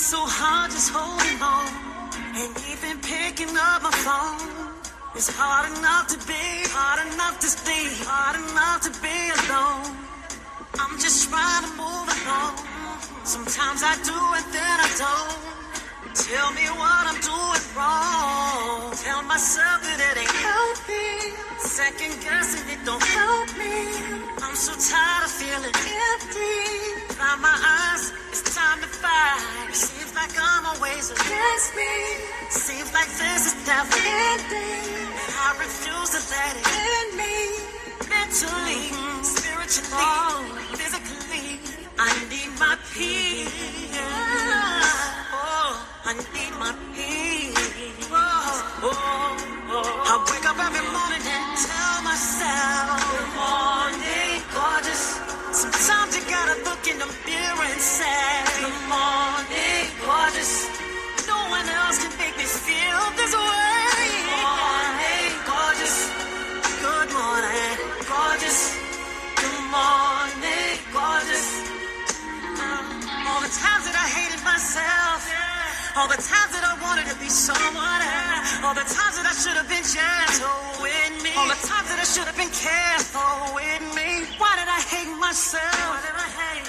so hard just holding on, and even picking up my phone. It's hard enough to be, hard enough to stay, hard enough to be alone. I'm just trying to move along. Sometimes I do and then I don't. Tell me what I'm doing wrong. Tell myself that it ain't healthy. Second guessing it don't help me. I'm so tired of feeling empty. Blind my eyes, it's time to fight. Seems like I'm always against me. Seems like this is never ending, and I refuse to let it end me. Mentally, spiritually, physically, I need my peace. Oh, I need my peace. Oh, I wake up every morning and tell myself, good morning, gorgeous. Sometimes you gotta look in the mirror and say, good morning, gorgeous. No one else can make me feel this way. Good morning, gorgeous. Good morning, gorgeous. Good morning, gorgeous. All the times that I hated myself, all the times that I wanted to be someone else, all the times that I should have been gentle with me, all the times that I should have been careful with me. Why did I hate myself? Why did I hate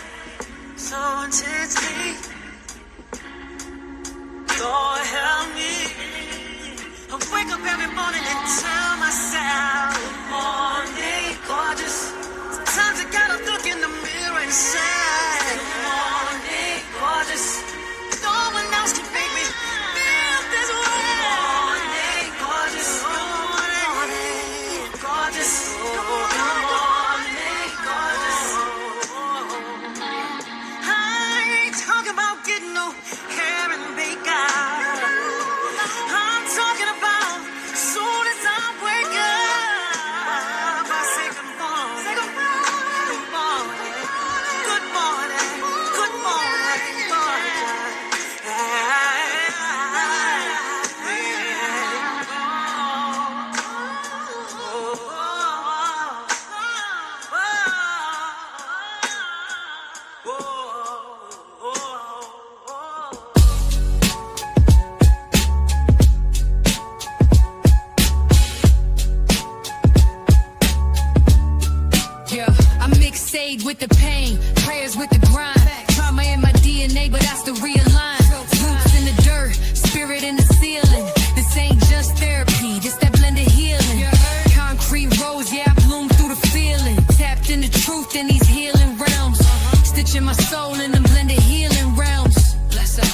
so intensely? Lord help me. I wake up every morning and tell myself, good morning, gorgeous. Sometimes I gotta look in the mirror and say, good morning, gorgeous. No one else can make me feel this way. Good morning, gorgeous. Good morning, gorgeous. Good morning, gorgeous. I ain't talking about getting no hair and makeup. I'm talking about soon as I wake up, I say good morning. Say good morning. Good morning. Good morning. Good Yeah, I mix sage with the pain, prayers with the grind. Trauma in my DNA, but I still realign. Roots in the dirt, spirit in the ceiling. This ain't just therapy, this that blended healing. Concrete rose, yeah, I bloom through the feeling. Tapped in the truth in these healing realms. Stitching my soul in them blended healing realms. Bless up.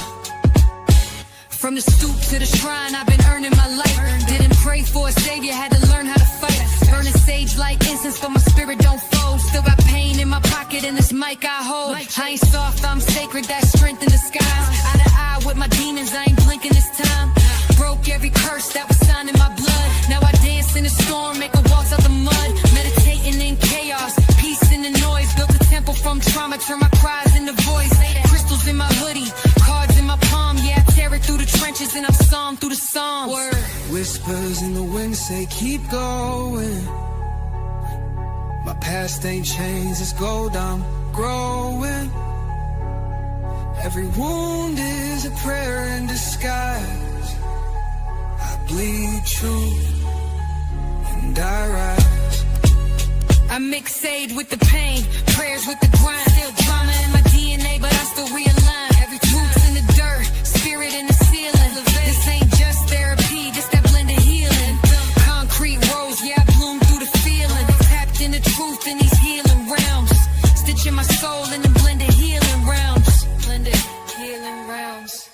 From the stoop to the shrine, I've been earning my life. Didn't pray for a savior, had to learn how to fight. Burning sage like incense, but my spirit don't fold. Still got pain in my pocket and this mic I hold. I ain't soft, I'm sacred, that strength in disguise. Eye to eye with my demons, I ain't blinking this time. Broke every curse that was signed in my blood. Now I dance in the storm, make a waltz out the mud. Meditating in chaos, peace in the noise. Built a temple from trauma, turn my cries into voice. Crystals in my hoodie, cards in my palm. Yeah, I tear it through the trenches and I'm psalm through the psalms. Word. Whispers in the wind say keep going. My past ain't changed, it's gold, I'm growing. Every wound is a prayer in disguise. I bleed truth and I rise. I mix sage with the pain, prayers with the grind. Still drama in my DNA, but I still realign. Every roots in the dirt, spirit in the ceiling. This ain't just therapy, this that blended healing. Concrete rose, yeah, I bloom through the feeling. Tapped in the truth in these healing realms. Stitching my soul in the blended healing realms. Blended healing realms.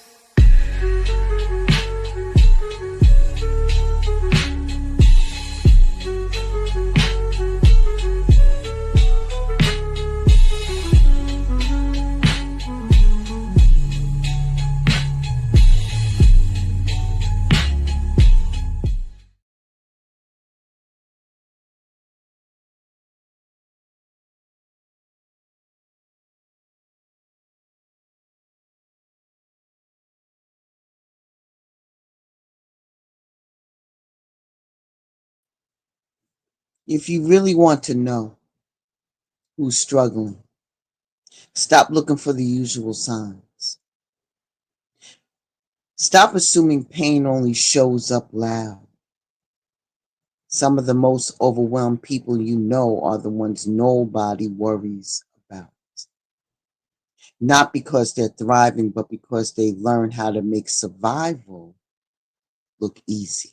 If you really want to know who's struggling, stop looking for the usual signs. Stop assuming pain only shows up loud. Some of the most overwhelmed people you know are the ones nobody worries about. Not because they're thriving, but because they learn how to make survival look easy.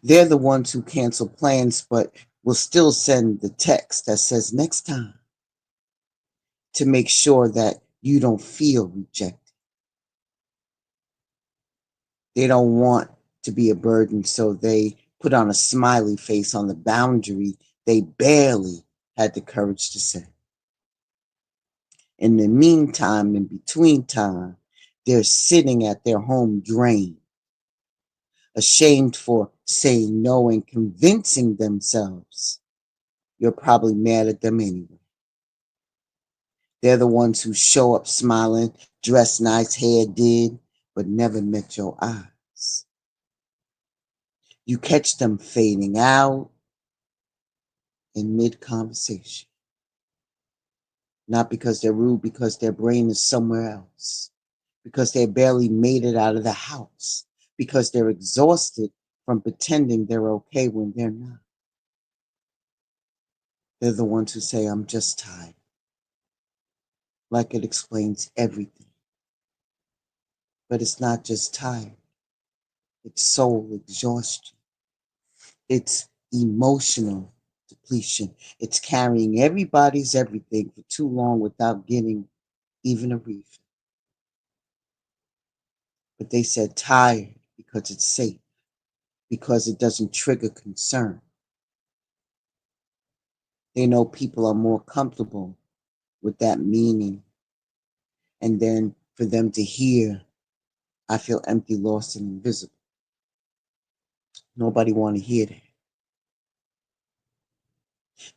They're the ones who cancel plans, but will still send the text that says next time to make sure that you don't feel rejected. They don't want to be a burden, so they put on a smiley face on the boundary they barely had the courage to set. In the meantime, in between time, they're sitting at their home drained, ashamed for saying no and convincing themselves you're probably mad at them anyway. They're the ones who show up smiling, dressed nice, hair did, but never met your eyes. You catch them fading out in mid-conversation. Not because they're rude, because their brain is somewhere else. Because they barely made it out of the house. Because they're exhausted from pretending they're okay when they're not. They're the ones who say, I'm just tired. Like it explains everything. But it's not just tired. It's soul exhaustion. It's emotional depletion. It's carrying everybody's everything for too long without getting even a refill. But they said tired because it's safe, because it doesn't trigger concern. They know people are more comfortable with that meaning. And then for them to hear, I feel empty, lost, and invisible. Nobody want to hear that.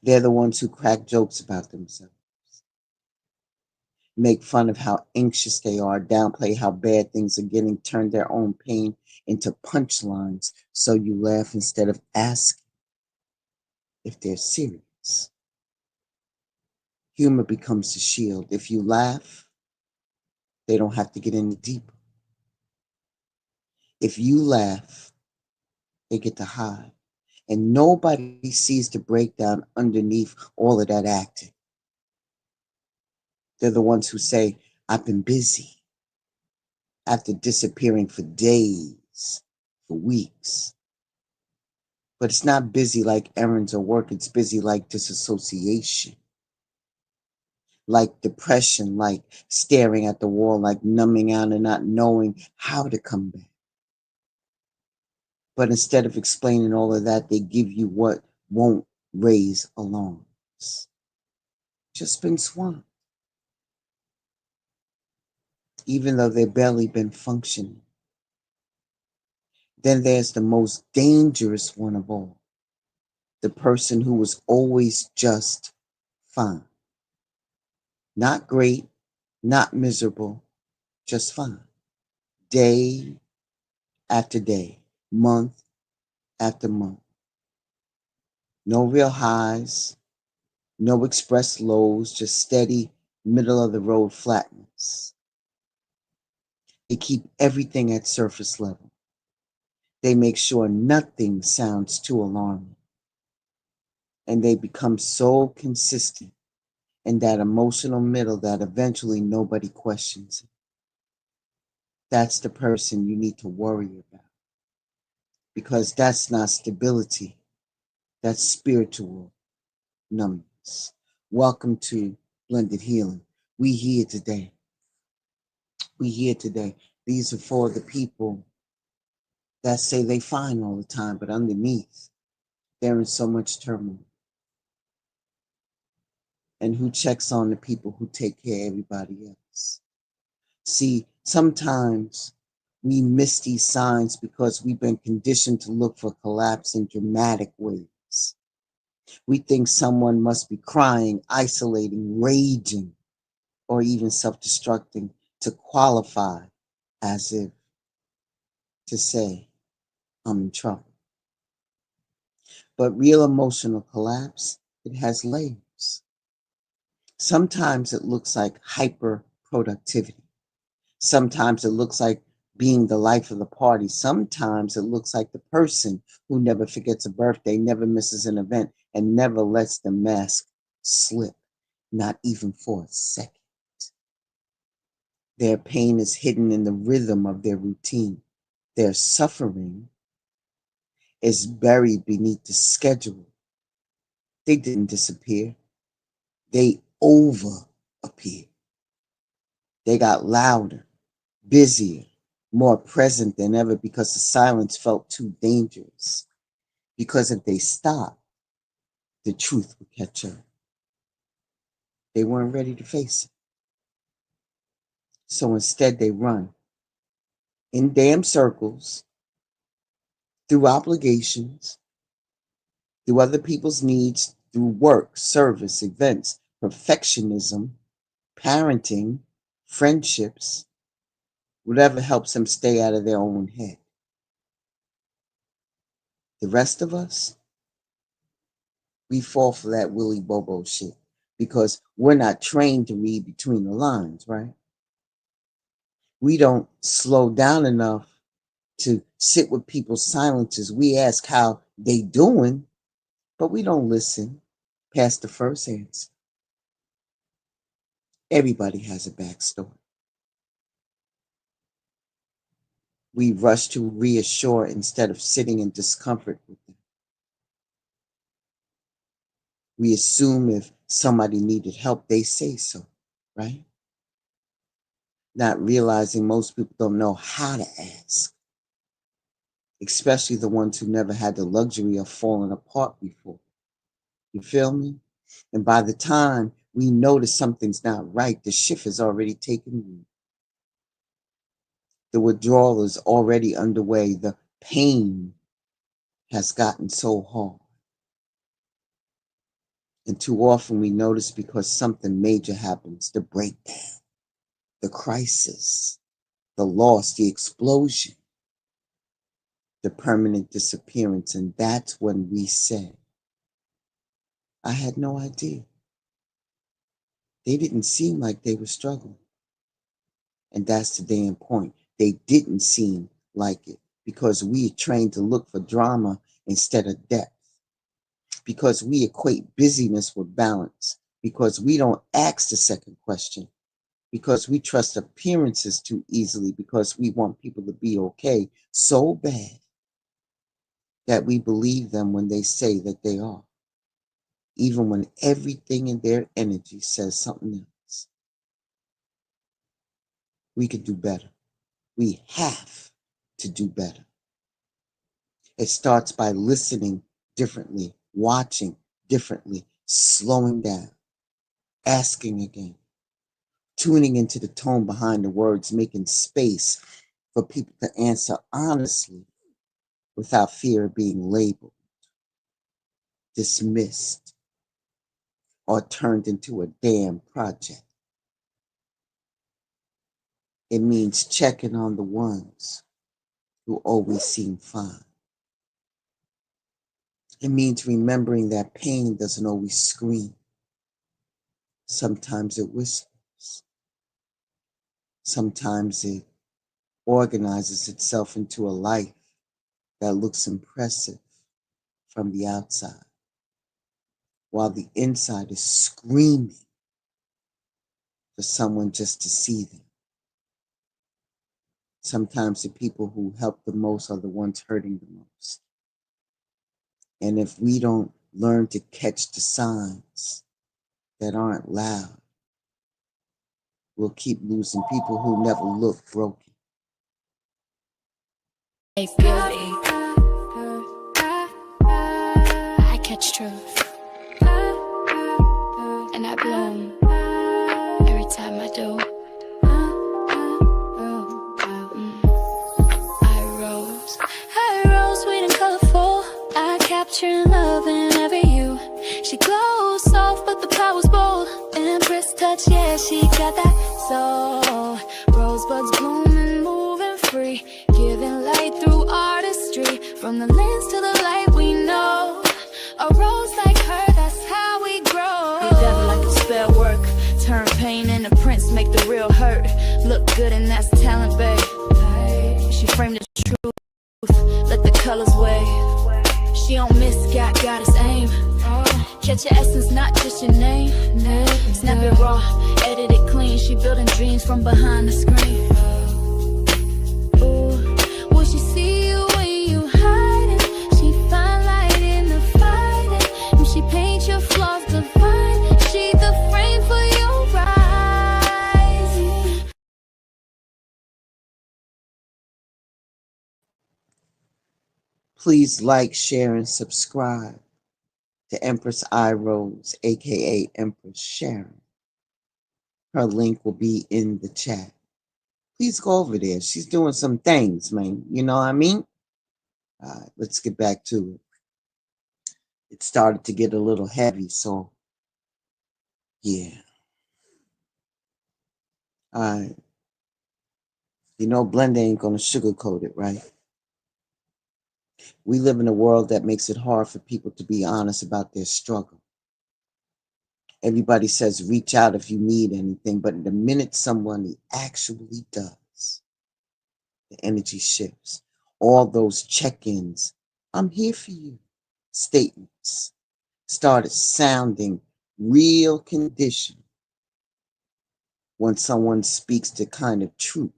They're the ones who crack jokes about themselves, make fun of how anxious they are, downplay how bad things are getting, turn their own pain into punchlines so you laugh instead of asking if they're serious. Humor becomes the shield. If you laugh, they don't have to get any deeper. If you laugh, they get to hide. And nobody sees the breakdown underneath all of that acting. They're the ones who say, I've been busy, after disappearing for days, for weeks. But it's not busy like errands or work. It's busy like disassociation, like depression, like staring at the wall, like numbing out and not knowing how to come back. But instead of explaining all of that, they give you what won't raise alarms. Just been swamped. Even though they've barely been functioning. Then there's the most dangerous one of all. The person who was always just fine. Not great, not miserable, just fine. Day after day, month after month. No real highs, no expressed lows, just steady middle of the road flatness. They keep everything at surface level. They make sure nothing sounds too alarming. And they become so consistent in that emotional middle that eventually nobody questions it. That's the person you need to worry about. Because that's not stability. That's spiritual numbness. Welcome to Blended Healing. We here today. We here today. These are for the people that say they fine all the time, but underneath, they're in so much turmoil. And who checks on the people who take care of everybody else? See, sometimes we miss these signs because we've been conditioned to look for collapse in dramatic ways. We think someone must be crying, isolating, raging, or even self-destructing to qualify as if to say, I'm in trouble. But real emotional collapse, it has layers. Sometimes it looks like hyper productivity. Sometimes it looks like being the life of the party. Sometimes it looks like the person who never forgets a birthday, never misses an event, and never lets the mask slip, not even for a second. Their pain is hidden in the rhythm of their routine. Their suffering is buried beneath the schedule. They didn't disappear. They over appeared. They got louder, busier, more present than ever because the silence felt too dangerous. Because if they stopped, the truth would catch up. They weren't ready to face it. So instead they run in damn circles, through obligations, through other people's needs, through work, service, events, perfectionism, parenting, friendships, whatever helps them stay out of their own head. The rest of us, we fall for that Willy Bobo shit because we're not trained to read between the lines, right? We don't slow down enough to sit with people's silences. We ask how they doing, but we don't listen past the first answer. Everybody has a backstory. We rush to reassure instead of sitting in discomfort with them. We assume if somebody needed help, they say so, right? Not realizing most people don't know how to ask, especially the ones who never had the luxury of falling apart before. You feel me? And by the time we notice something's not right, the shift has already taken root. The withdrawal is already underway. The pain has gotten so hard. And too often we notice because something major happens, the breakdown, the crisis, the loss, the explosion, the permanent disappearance. And that's when we say, I had no idea. They didn't seem like they were struggling. And that's the damn point. They didn't seem like it because we are trained to look for drama instead of depth. Because we equate busyness with balance. Because we don't ask the second question. Because we trust appearances too easily. Because we want people to be okay so bad that we believe them when they say that they are. Even when everything in their energy says something else. We could do better. We have to do better. It starts by listening differently, watching differently, slowing down, asking again, tuning into the tone behind the words, making space for people to answer honestly without fear of being labeled, dismissed, or turned into a damn project. It means checking on the ones who always seem fine. It means remembering that pain doesn't always scream. Sometimes it whispers. Sometimes it organizes itself into a life that looks impressive from the outside, while the inside is screaming for someone just to see them. Sometimes the people who help the most are the ones hurting the most. And if we don't learn to catch the signs that aren't loud, we'll keep losing people who never look broken. Hey, beauty. I catch truth. And I bloom every time I do. I rose, sweet and colorful. I capture love in every hue. She glows soft, but the power's bold. Empress touch, yeah, she got that soul. Rosebuds blooming, moving free, giving light through artistry. From the lens to the light, we know a rose like her, that's how we grow. You devil like a spell work, turn pain into prints, make the real hurt. Look good and that's talent, babe. She framed the truth, let the colors wave. She don't miss, got us aim. Catch your essence, not just your name. Snap it raw, edit it clean. She building dreams from behind the screen. Ooh, will she see you when you hiding? She find light in the fighting. And she paint your flaws divine. She the frame for your rise. Please like, share, and subscribe to Empress I Rose, aka Empress Sharon. Her link will be in the chat. Please go over there. She's doing some things, man. You know what I mean? All right, let's get back to it. It started to get a little heavy, so yeah. All right. You know, Blenda ain't gonna sugarcoat it, right? We live in a world that makes it hard for people to be honest about their struggle. Everybody says reach out if you need anything, but the minute someone actually does, the energy shifts. All those check-ins, I'm here for you, statements started sounding real conditional when someone speaks the kind of truth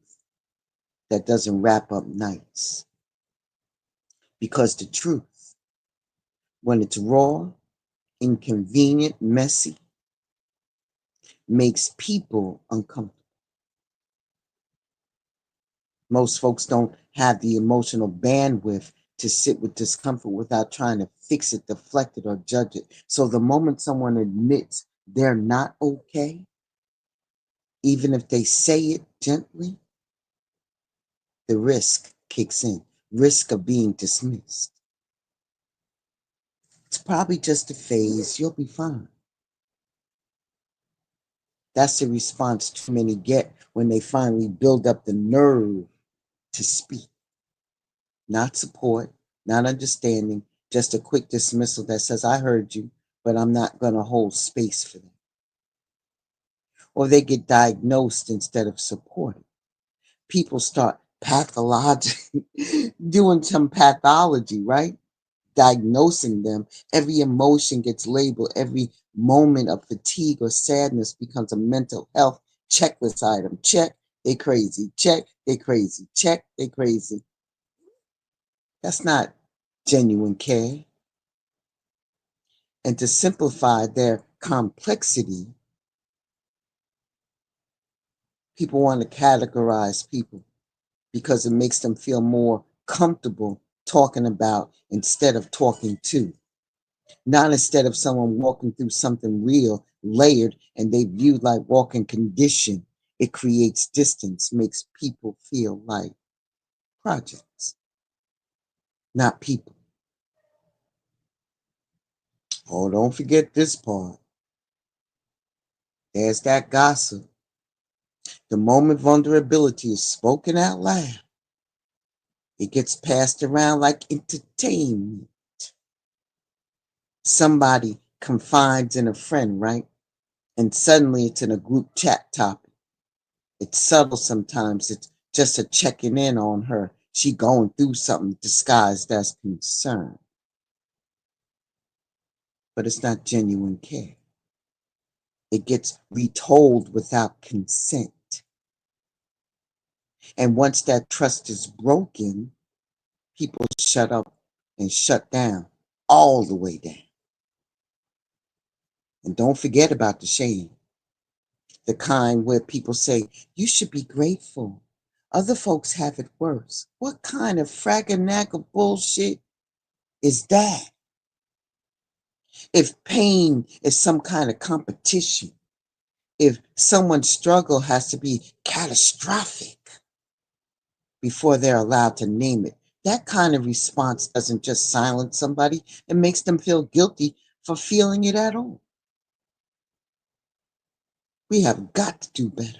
that doesn't wrap up nice. Because the truth, when it's raw, inconvenient, messy, makes people uncomfortable. Most folks don't have the emotional bandwidth to sit with discomfort without trying to fix it, deflect it, or judge it. So the moment someone admits they're not okay, even if they say it gently, the risk kicks in. Risk of being dismissed. It's probably just a phase. You'll be fine. That's the response too many get when they finally build up the nerve to speak. Not support, not understanding, just a quick dismissal that says, I heard you, but I'm not going to hold space for that. Or they get diagnosed instead of supported. People start doing some pathology, right? Diagnosing them. Every emotion gets labeled. Every moment of fatigue or sadness becomes a mental health checklist item. Check, they crazy. Check, they crazy. Check, they crazy. That's not genuine care. And to simplify their complexity, people want to categorize people because it makes them feel more comfortable talking about instead of talking to. Not instead of someone walking through something real, layered, and they viewed like walking condition. It creates distance, makes people feel like projects, not people. Oh, don't forget this part. There's that gossip. The moment vulnerability is spoken out loud, it gets passed around like entertainment. Somebody confides in a friend, right? And suddenly it's in a group chat topic. It's subtle sometimes. It's just a checking in on her. She going through something disguised as concern. But it's not genuine care. It gets retold without consent. And once that trust is broken, people shut up and shut down, all the way down. And don't forget about the shame. The kind where people say, you should be grateful. Other folks have it worse. What kind of fraganaga bullshit is that? If pain is some kind of competition, if someone's struggle has to be catastrophic before they're allowed to name it, that kind of response doesn't just silence somebody, it makes them feel guilty for feeling it at all. We have got to do better.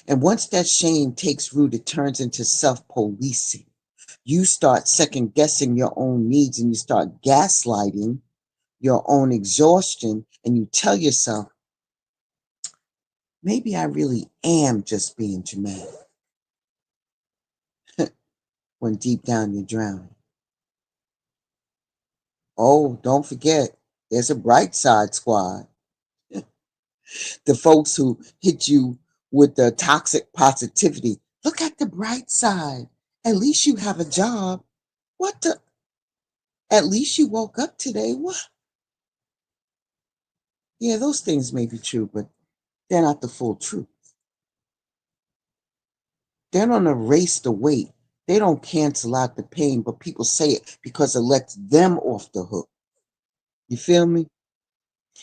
And once that shame takes root, it turns into self-policing. You start second-guessing your own needs and you start gaslighting your own exhaustion, and you tell yourself, maybe I really am just being dramatic when deep down you're drowning. Oh, don't forget, there's a bright side squad. The folks who hit you with the toxic positivity. Look at the bright side. At least you have a job. What the? At least you woke up today. What? Yeah, those things may be true, but they're not the full truth. They don't erase the weight. They don't cancel out the pain, but people say it because it lets them off the hook. You feel me?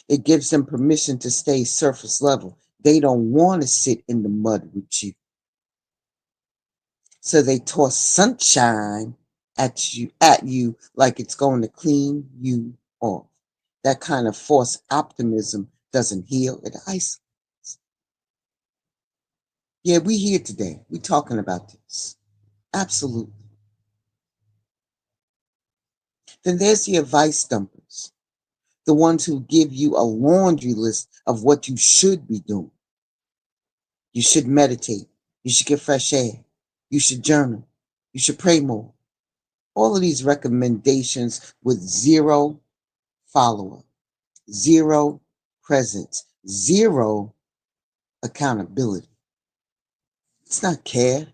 It gives them permission to stay surface level. They don't want to sit in the mud with you. So they toss sunshine at you like it's going to clean you off. That kind of false optimism doesn't heal, it isolates. Yeah, we here today. We talking about this. Absolutely. Then there's the advice dumpers, the ones who give you a laundry list of what you should be doing. You should meditate. You should get fresh air. You should journal. You should pray more. All of these recommendations with zero follow-up, zero presence, zero accountability. It's not care.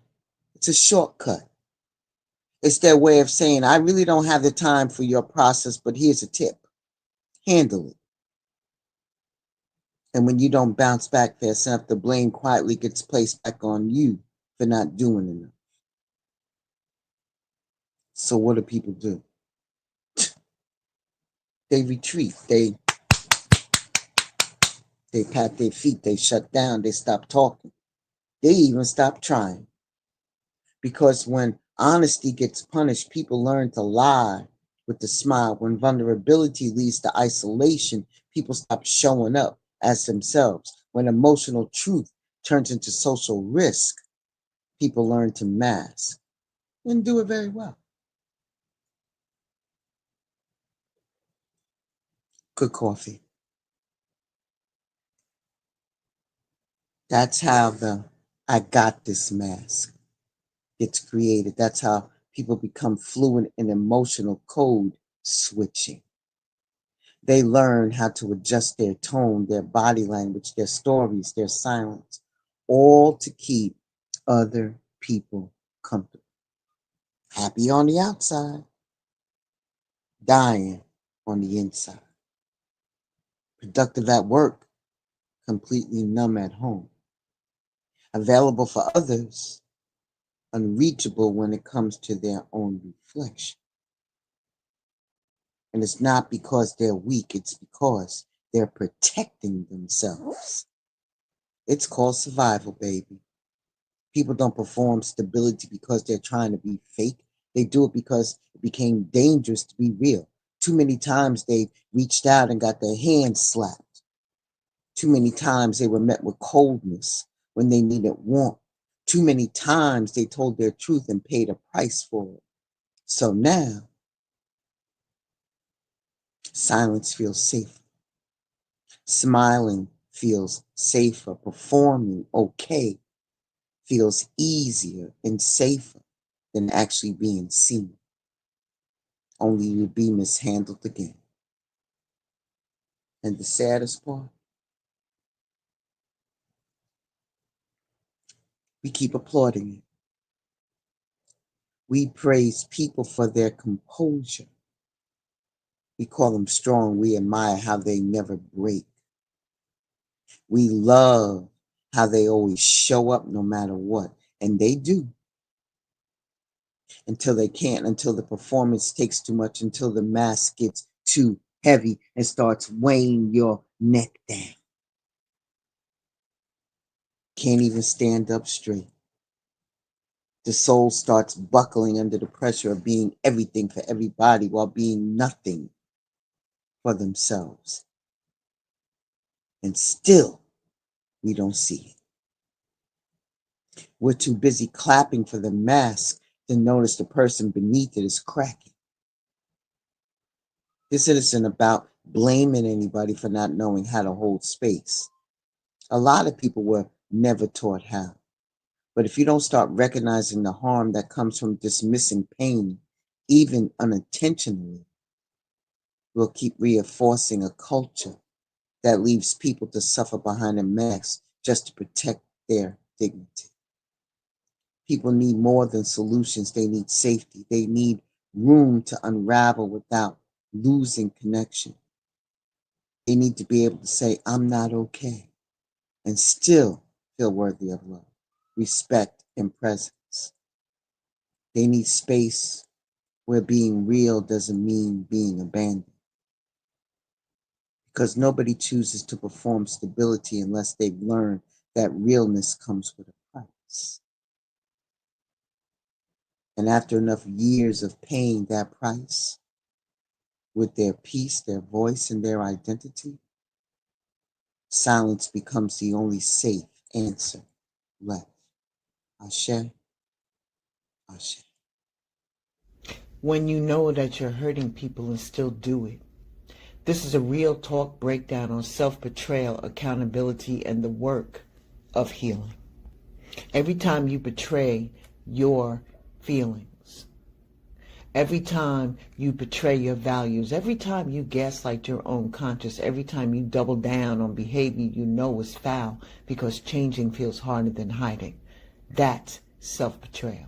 It's a shortcut. It's their way of saying, I really don't have the time for your process, but here's a tip. Handle it. And when you don't bounce back fast enough, the blame quietly gets placed back on you for not doing enough. So what do people do? They retreat. They pat their feet. They shut down. They stop talking. They even stop trying. Because when honesty gets punished, people learn to lie with a smile. When vulnerability leads to isolation, people stop showing up as themselves. When emotional truth turns into social risk, people learn to mask and do it very well. Good coffee. That's how the I got this mask gets created. That's how people become fluent in emotional code switching. They learn how to adjust their tone, their body language, their stories, their silence, all to keep other people comfortable. Happy on the outside, dying on the inside. Productive at work, completely numb at home. Available for others, unreachable when it comes to their own reflection. And it's not because they're weak, it's because they're protecting themselves. It's called survival, baby. People don't perform stability because they're trying to be fake. They do it because it became dangerous to be real. Too many times they reached out and got their hands slapped. Too many times they were met with coldness when they needed warmth. Too many times they told their truth and paid a price for it. So now, silence feels safer. Smiling feels safer. Performing okay feels easier and safer than actually being seen, only to be mishandled again. And the saddest part, we keep applauding it. We praise people for their composure. We call them strong. We admire how they never break. We love how they always show up no matter what. And they do. Until they can't, until the performance takes too much, until the mask gets too heavy and starts weighing your neck down. Can't even stand up straight. The soul starts buckling under the pressure of being everything for everybody while being nothing for themselves. And still, we don't see it. We're too busy clapping for the mask to notice the person beneath it is cracking. This isn't about blaming anybody for not knowing how to hold space. A lot of people were never taught how. But if you don't start recognizing the harm that comes from dismissing pain, even unintentionally, we'll keep reinforcing a culture that leaves people to suffer behind a mask just to protect their dignity. People need more than solutions, they need safety. They need room to unravel without losing connection. They need to be able to say, I'm not okay, and still feel worthy of love, respect, and presence. They need space where being real doesn't mean being abandoned. Because nobody chooses to perform stability unless they've learned that realness comes with a price. And after enough years of paying that price with their peace, their voice, and their identity, silence becomes the only safe answer left. Ashe, Ashe. When you know that you're hurting people and still do it. This is a real talk breakdown on self-betrayal, accountability, and the work of healing. Every time you betray your feelings, every time you betray your values, every time you gaslight your own conscience, every time you double down on behavior you know is foul because changing feels harder than hiding, that's self-betrayal.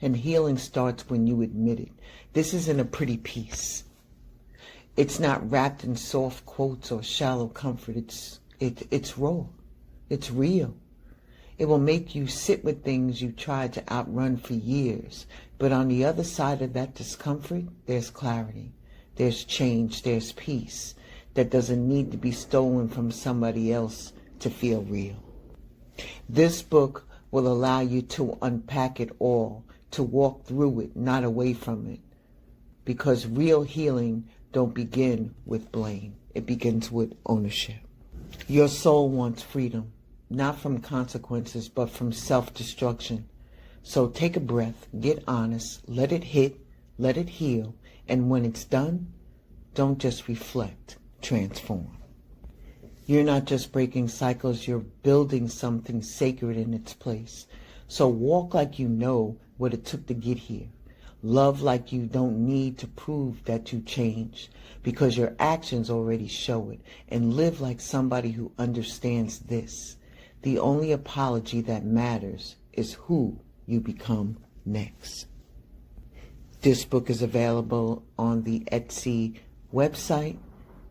And healing starts when you admit it. This isn't a pretty piece. It's not wrapped in soft quotes or shallow comfort. It's raw. It's real. It will make you sit with things you tried to outrun for years. But on the other side of that discomfort, there's clarity. There's change. There's peace that doesn't need to be stolen from somebody else to feel real. This book will allow you to unpack it all, to walk through it, not away from it. Because real healing don't begin with blame. It begins with ownership. Your soul wants freedom, not from consequences, but from self-destruction. So take a breath, get honest, let it hit, let it heal, and when it's done, don't just reflect, transform. You're not just breaking cycles, you're building something sacred in its place. So walk like you know what it took to get here. Love like you don't need to prove that you changed, because your actions already show it. And live like somebody who understands this. The only apology that matters is who you become next. This book is available on the Etsy website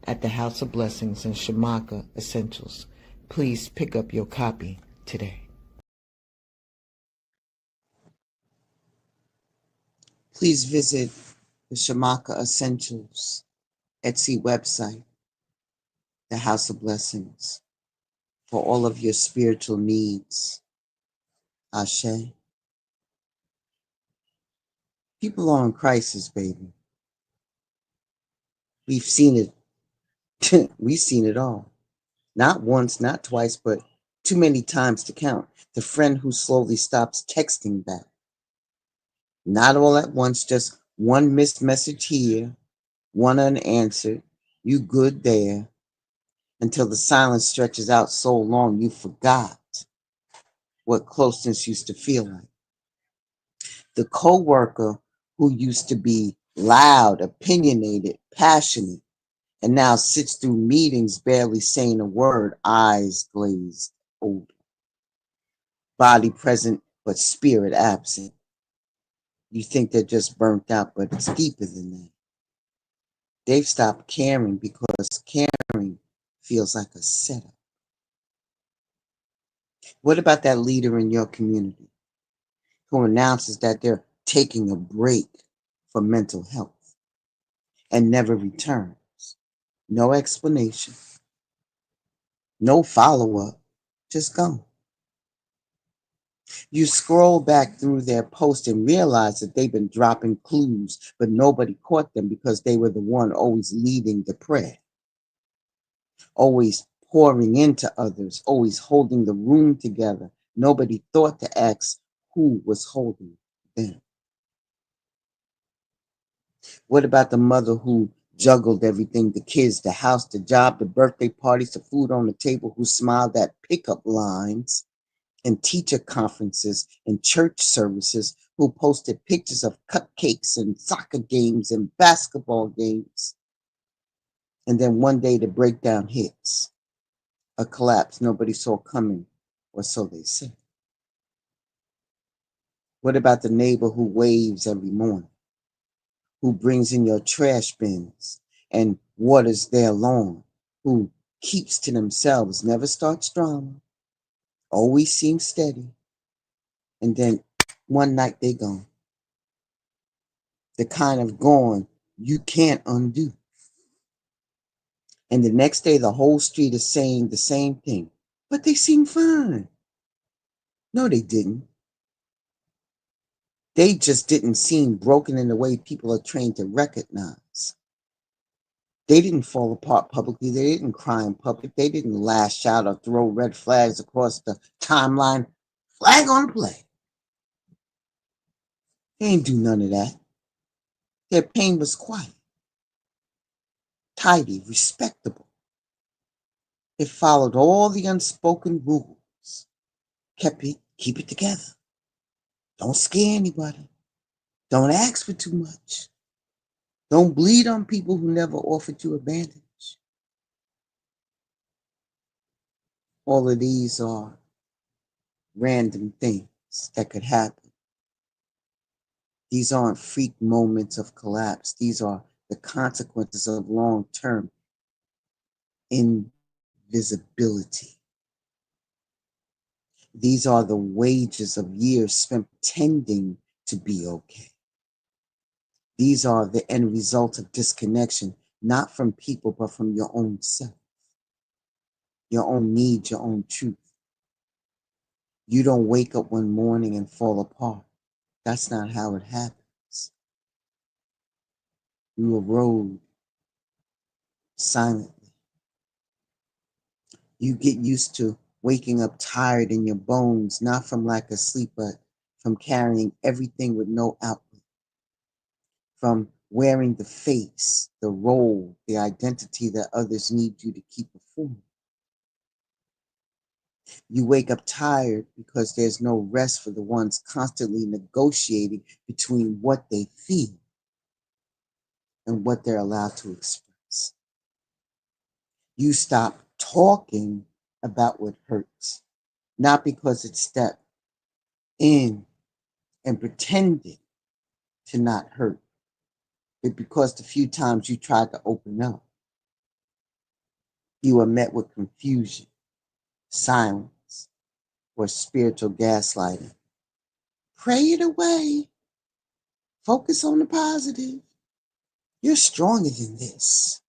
at the House of Blessings and Shamaka Essentials. Please pick up your copy today. Please visit the Shamaka Essentials Etsy website, the House of Blessings, for all of your spiritual needs. Ashe. People are in crisis, baby. We've seen it. We've seen it all. Not once, not twice, but too many times to count. The friend who slowly stops texting back. Not all at once, just one missed message here, one unanswered, you good there, until the silence stretches out so long you forgot what closeness used to feel like. The coworker who used to be loud, opinionated, passionate, and now sits through meetings barely saying a word, eyes glazed over, body present but spirit absent. You think they're just burnt out, but it's deeper than that. They've stopped caring because caring feels like a setup. What about that leader in your community who announces that they're taking a break for mental health and never returns? No explanation, no follow-up, just gone. You scroll back through their post and realize that they've been dropping clues, but nobody caught them because they were the one always leading the prayer, always pouring into others, always holding the room together. Nobody thought to ask who was holding them. What about the mother who juggled everything, the kids, the house, the job, the birthday parties, the food on the table, who smiled at pickup lines and teacher conferences and church services, who posted pictures of cupcakes and soccer games and basketball games. And then one day the breakdown hits, a collapse nobody saw coming, or so they say. What about the neighbor who waves every morning, who brings in your trash bins and waters their lawn, who keeps to themselves, never starts drama, always seems steady, and then one night they gone? The kind of gone you can't undo. And the next day the whole street is saying the same thing, but they seem fine. No, they didn't. They just didn't seem broken in the way people are trained to recognize. They didn't fall apart publicly. They didn't cry in public. They didn't lash out or throw red flags across the timeline. Flag on play. They ain't do none of that. Their pain was quiet, tidy, respectable. It followed all the unspoken rules. Keep it together. Don't scare anybody. Don't ask for too much. Don't bleed on people who never offered you a bandage. All of these are random things that could happen. These aren't freak moments of collapse. These are the consequences of long-term invisibility. These are the wages of years spent pretending to be okay. These are the end result of disconnection, not from people, but from your own self, your own needs, your own truth. You don't wake up one morning and fall apart. That's not how it happens. You erode silently. You get used to waking up tired in your bones, not from lack of sleep, but from carrying everything with no outlet, from wearing the face, the role, the identity that others need you to keep performing. You wake up tired because there's no rest for the ones constantly negotiating between what they feel and what they're allowed to express. You stop talking about what hurts, not because it stepped in and pretended to not hurt, but because the few times you tried to open up, you were met with confusion, silence, or spiritual gaslighting. Pray it away. Focus on the positive. You're stronger than this.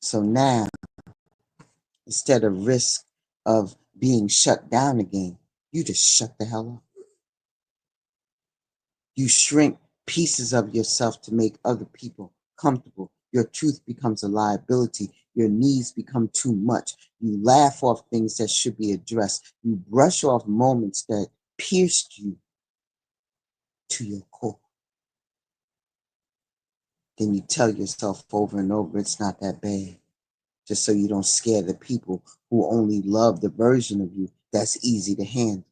So now, instead of risk of being shut down again, you just shut the hell up. You shrink pieces of yourself to make other people comfortable. Your truth becomes a liability. Your needs become too much. You laugh off things that should be addressed. You brush off moments that pierced you to your core. Then you tell yourself over and over, it's not that bad, just so you don't scare the people who only love the version of you that's easy to handle.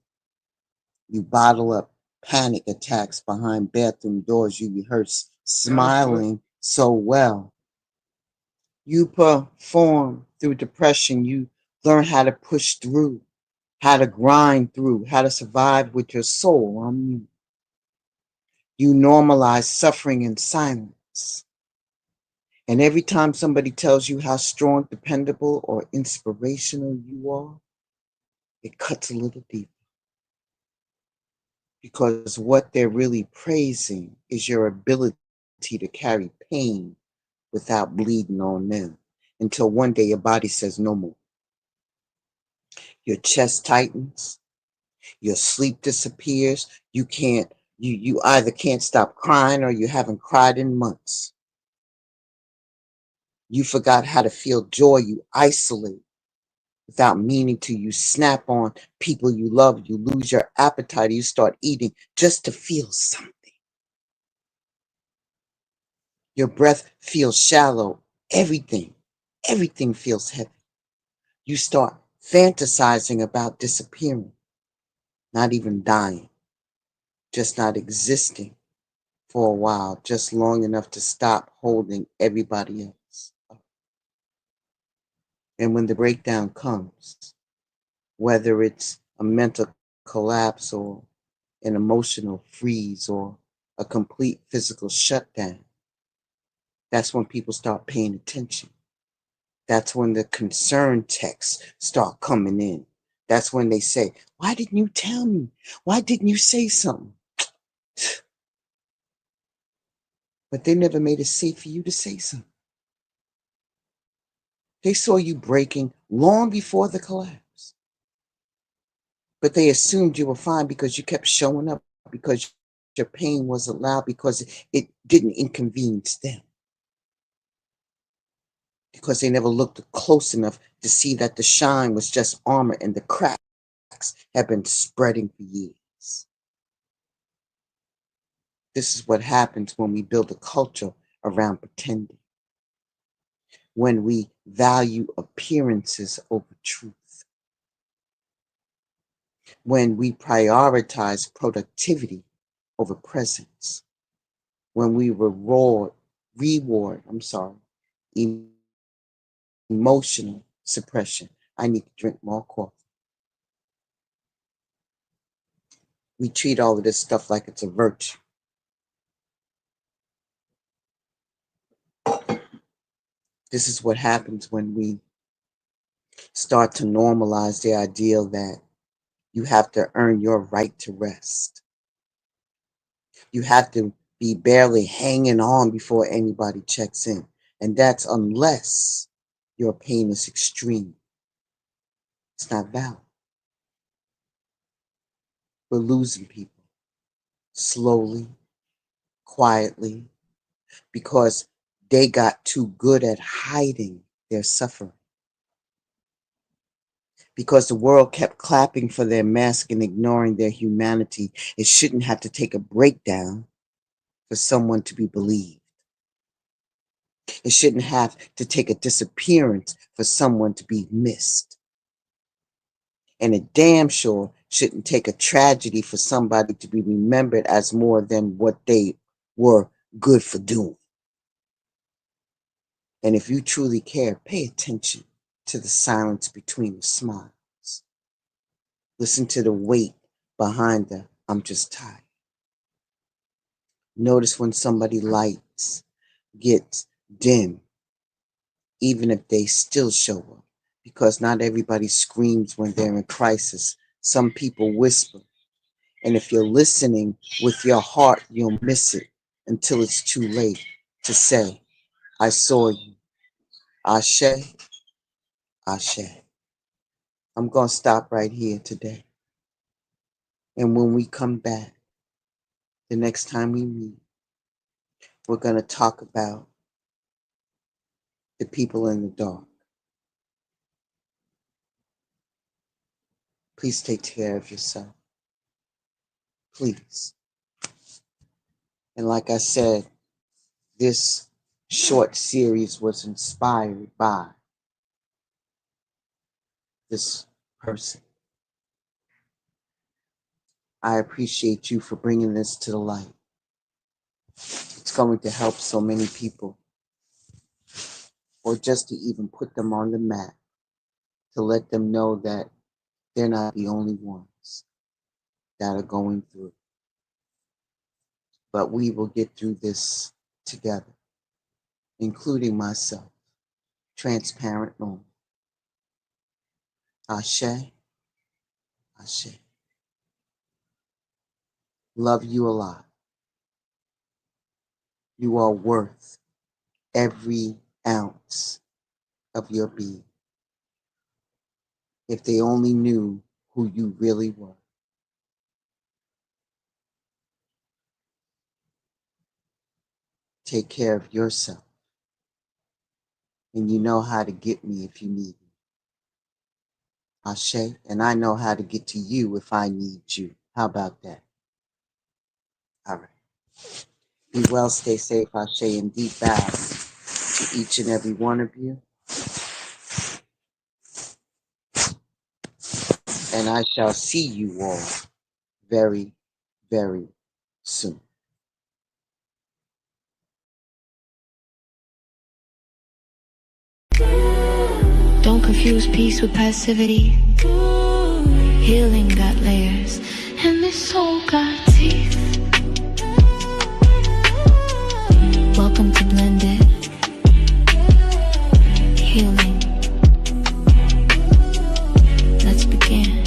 You bottle up panic attacks behind bathroom doors. You rehearse smiling so well. You perform through depression. You learn how to push through, how to grind through, how to survive with your soul on mute. You normalize suffering in silence. And every time somebody tells you how strong, dependable, or inspirational you are, it cuts a little deeper. Because what they're really praising is your ability to carry pain without bleeding on them, until one day your body says no more. Your chest tightens, your sleep disappears, you either can't stop crying or you haven't cried in months. You forgot how to feel joy, you isolate without meaning to, you snap on people you love, you lose your appetite, you start eating just to feel something. Your breath feels shallow. Everything feels heavy. You start fantasizing about disappearing, not even dying, just not existing for a while, just long enough to stop holding everybody else up. And when the breakdown comes, whether it's a mental collapse or an emotional freeze or a complete physical shutdown, that's when people start paying attention. That's when the concern texts start coming in. That's when they say, why didn't you tell me? Why didn't you say something? But they never made it safe for you to say something. They saw you breaking long before the collapse. But they assumed you were fine because you kept showing up, because your pain wasn't loud, because it didn't inconvenience them. Because they never looked close enough to see that the shine was just armor and the cracks had been spreading for years. This is what happens when we build a culture around pretending, when we value appearances over truth, when we prioritize productivity over presence, when we reward emotional suppression. I need to drink more coffee. We treat all of this stuff like it's a virtue. This is what happens when we start to normalize the ideal that you have to earn your right to rest. You have to be barely hanging on before anybody checks in. And that's unless your pain is extreme. It's not valid. We're losing people slowly, quietly, because they got too good at hiding their suffering. Because the world kept clapping for their mask and ignoring their humanity. It shouldn't have to take a breakdown for someone to be believed. It shouldn't have to take a disappearance for someone to be missed. And it damn sure shouldn't take a tragedy for somebody to be remembered as more than what they were good for doing. And if you truly care, pay attention to the silence between the smiles. Listen to the weight behind the I'm just tired. Notice when somebody lights gets dim, even if they still show up, because not everybody screams when they're in crisis. Some people whisper. And if you're listening with your heart, you'll miss it until it's too late to say, I saw you. Ashe, Ashe. I'm going to stop right here today. And when we come back, the next time we meet, we're going to talk about the people in the dark. Please take care of yourself. Please. And like I said, this short series was inspired by this person. I appreciate you for bringing this to the light. It's going to help so many people, or just to even put them on the map, to let them know that they're not the only ones that are going through. But we will get through this together, including myself. Transparent moment. Ashe, Ashe. Love you a lot. You are worth every ounce of your being. If they only knew who you really were. Take care of yourself. And you know how to get me if you need me. Ashe, and I know how to get to you if I need you. How about that? All right. Be well, stay safe, Ashe, and deep bows to each and every one of you. And I shall see you all very, very soon. Don't confuse peace with passivity. Healing got layers, and this soul got teeth. Welcome to Blended Healing. Let's begin.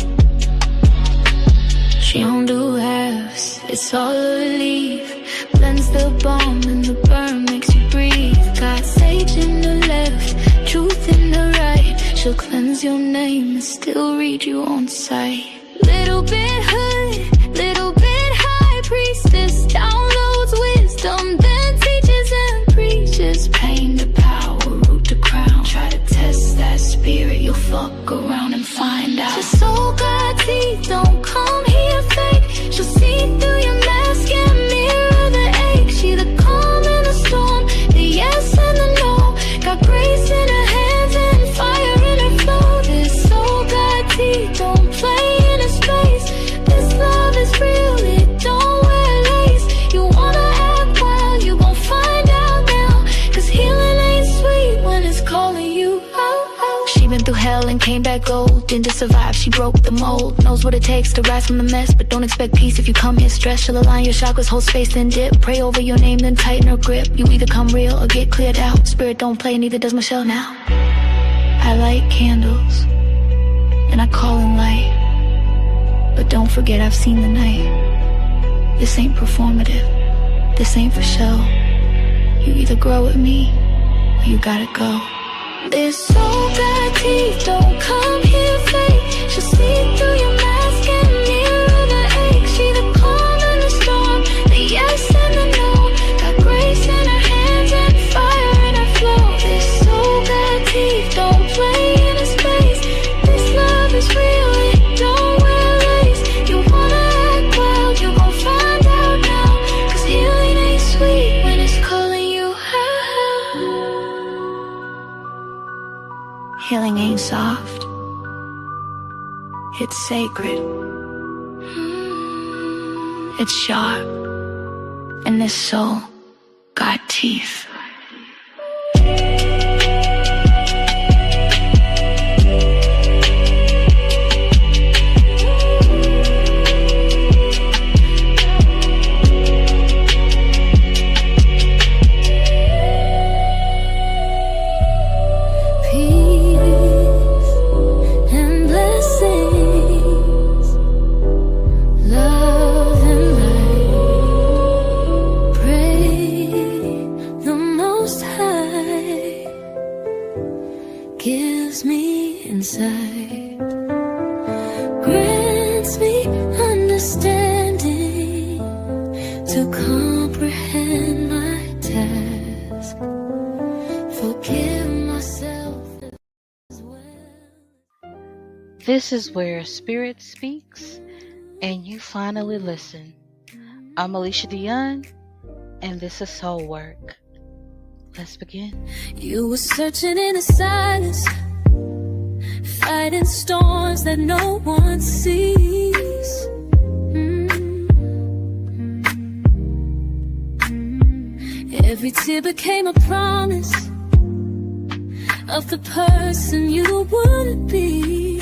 She don't do halves, it's all a relief. Blends the bomb and the burn makes you breathe. Got sage in the left, truth in the right. She'll cleanse your name and still read you on sight. Little bit hood, little bit high priestess. Downloads wisdom, then teaches and preaches. Pain to power, root to crown. Try to test that spirit, you'll fuck around and find out. Your soul got teeth, don't come here fake. She'll see through your mask and mirror the ache. She the calm in the storm, the yes and the no. Got grace in her hands and fire in her flow. This soul got teeth, don't play in a space. This love is real, it don't wear lace. You wanna act wild, you gon' find out now. Cause healing ain't sweet when it's calling you out. She been through hell and came back golden to survive. She broke the mold, knows what it takes to rise from the mess. But don't expect peace if you come here stressed. She'll align your chakras, hold space, then dip. Pray over your name, then tighten her grip. You either come real or get cleared out. Spirit don't play, neither does Michelle now. I light candles, and I call in light. But don't forget I've seen the night. This ain't performative, this ain't for show. You either grow with me, or you gotta go. This soul got teeth, don't come here fake. She'll see through your mask and mirror the ache. She the calm in the storm, the yes and the no. Got grace in her hands and fire in her flow. This soul got teeth, don't play in a space. This love is real, it don't wear lace. You wanna act wild, you gon' find out now. Cause healing ain't sweet when it's calling you out. Healing ain't soft, it's sacred. It's sharp, and this soul got teeth. Gives me insight, grants me understanding to comprehend my task, forgive myself as well. This is where Spirit speaks and you finally listen. I'm Alicia Dion, and this is Soul Work. Let's begin. You were searching in the silence, fighting storms that no one sees. Every tear became a promise of the person you wouldn't be.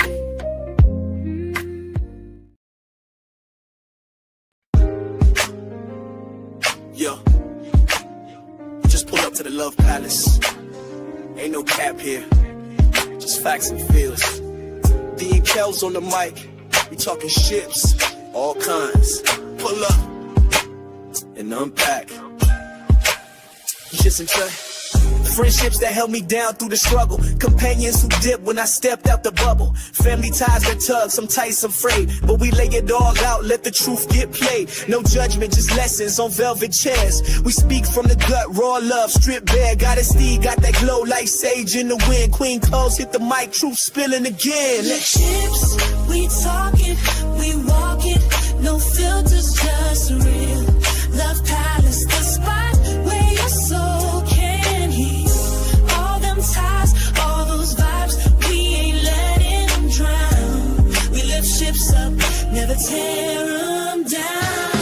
Yo, just pull up to the Love Palace. Ain't no cap here, just facts and feels. D and Kel's on the mic, we talking ships, all kinds. Pull up and unpack. Just enjoy. Friendships that held me down through the struggle. Companions who dipped when I stepped out the bubble. Family ties that tug, some tight, some frayed. But we lay it all out, let the truth get played. No judgment, just lessons on velvet chairs. We speak from the gut, raw love, stripped bare. Got a steed, got that glow like sage in the wind. Queen Clothes hit the mic, truth spilling again. Chips, we talking, we walking. No filters, just real. Love Palace, the spot. lift ships up, never tear them down.